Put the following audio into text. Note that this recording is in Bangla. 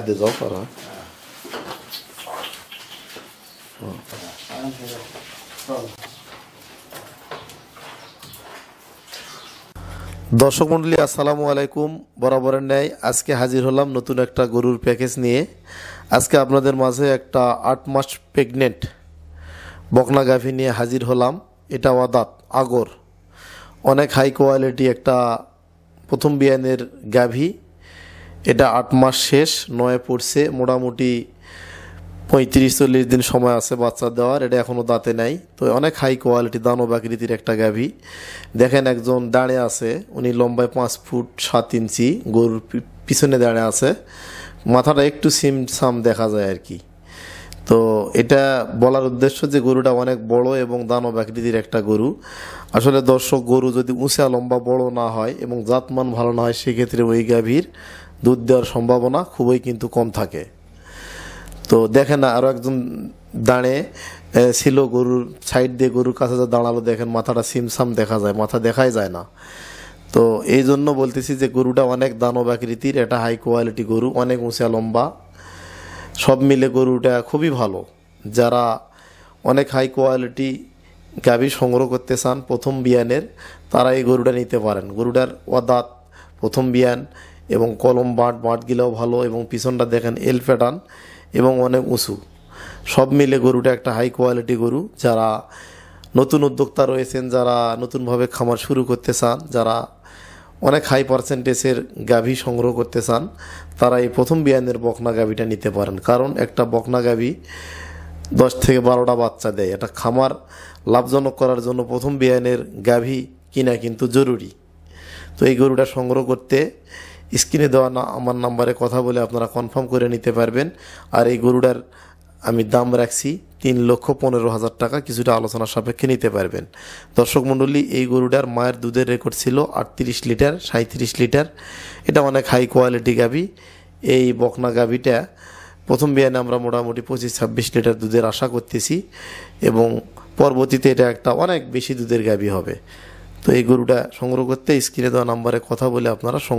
দে যাও পারা দর্শক মণ্ডলী আসসালামু আলাইকুম। বরাবরের ন্যায় আজকে হাজির হলাম নতুন একটা গরুর প্যাকেজ নিয়ে। আজকে আপনাদের মাঝে একটা 8 মাস প্রেগনেন্ট বকনা গাভী নিয়ে হাজির হলাম। এটা ওয়াদাত আগর, অনেক হাই কোয়ালিটি একটা প্রথম বিয়ানের গাভী। এটা 8 মাস শেষ, 9 পড়ছে, মোটামুটি 35-40 দিন সময় আছে বাচ্চা দেওয়ার। এটা এখনও দাঁতে নাই, তো অনেক হাই কোয়ালিটি দানব আকৃতির একটা গাভী। দেখেন একজন দাঁড়িয়ে আছে, উনি লম্বায় 5 ফুট 7 ইঞ্চি, গরুর পিছনে দাঁড়িয়ে আছে, মাথাটা একটু সিমসাম দেখা যায় আর কি। তো এটা বলার উদ্দেশ্য যে গরুটা অনেক বড় এবং দানব আকৃতির একটা গরু। আসলে দর্শক, গরু যদি উঁচা লম্বা বড় না হয় এবং জাতমান ভালো না হয়, সেক্ষেত্রে ওই গাভীর দুধ দেওয়ার সম্ভাবনা খুবই কিন্তু কম থাকে। তো দেখেন আরও একজন দাঁড়িয়ে ছিল গরুর সাইড দিয়ে, গরুর কাছে যা দাঁড়ালো, দেখেন মাথাটা সিমসাম দেখা যায়, মাথা দেখাই যায় না। তো এই জন্য বলতেছি যে গরুটা অনেক দানব আকৃতির, এটা হাই কোয়ালিটি গরু, অনেক উঁচা লম্বা, সব মিলে গরুটা খুবই ভালো। যারা অনেক হাই কোয়ালিটি গাভী সংগ্রহ করতে চান প্রথম বিয়ানের, তারা এই গরুটা নিতে পারেন। গরুটার ওয়াদাত প্রথম বিয়ান এবং কলম বাঁটগুলোও ভালো, এবং পিছনটা দেখেন এল প্যাটার্ন এবং অনেক উঁচু, সব মিলে গরুটা একটা হাই কোয়ালিটি গরু। যারা নতুন উদ্যোক্তা রয়েছেন, যারা নতুনভাবে খামার শুরু করতে চান, যারা অনেক হাই পার্সেন্টেজের গাভী সংগ্রহ করতে চান, তারা এই প্রথম বিয়ানের বকনা গাভীটা নিতে পারেন। কারণ একটা বকনা গাভী 10 থেকে 12টা বাচ্চা দেয়। এটা খামার লাভজনক করার জন্য প্রথম বিয়ানের গাভী কিনা কিন্তু জরুরি। তো এই গরুটা সংগ্রহ করতে স্ক্রিনে দেওয়া আমার নাম্বারে কথা বলে আপনারা কনফার্ম করে নিতে পারবেন। আর এই গরুটার আমি দাম রাখছি 3,15,000 টাকা, কিছুটা আলোচনা সাপেক্ষে নিতে পারবেন। দর্শক মণ্ডলী, এই গরুটার মায়ের দুধের রেকর্ড ছিল 38 লিটার 37 লিটার। এটা অনেক হাই কোয়ালিটি গাভী। এই বকনা গাভীটা প্রথম বিয়ানে আমরা মোটামুটি 25-26 লিটার দুধের আশা করতেছি, এবং পরবর্তীতে এটা একটা অনেক বেশি দুধের গাভী হবে। তো এই গরুটা সংগ্রহ করতে স্ক্রিনে দেওয়া নাম্বারে কথা বলে আপনারা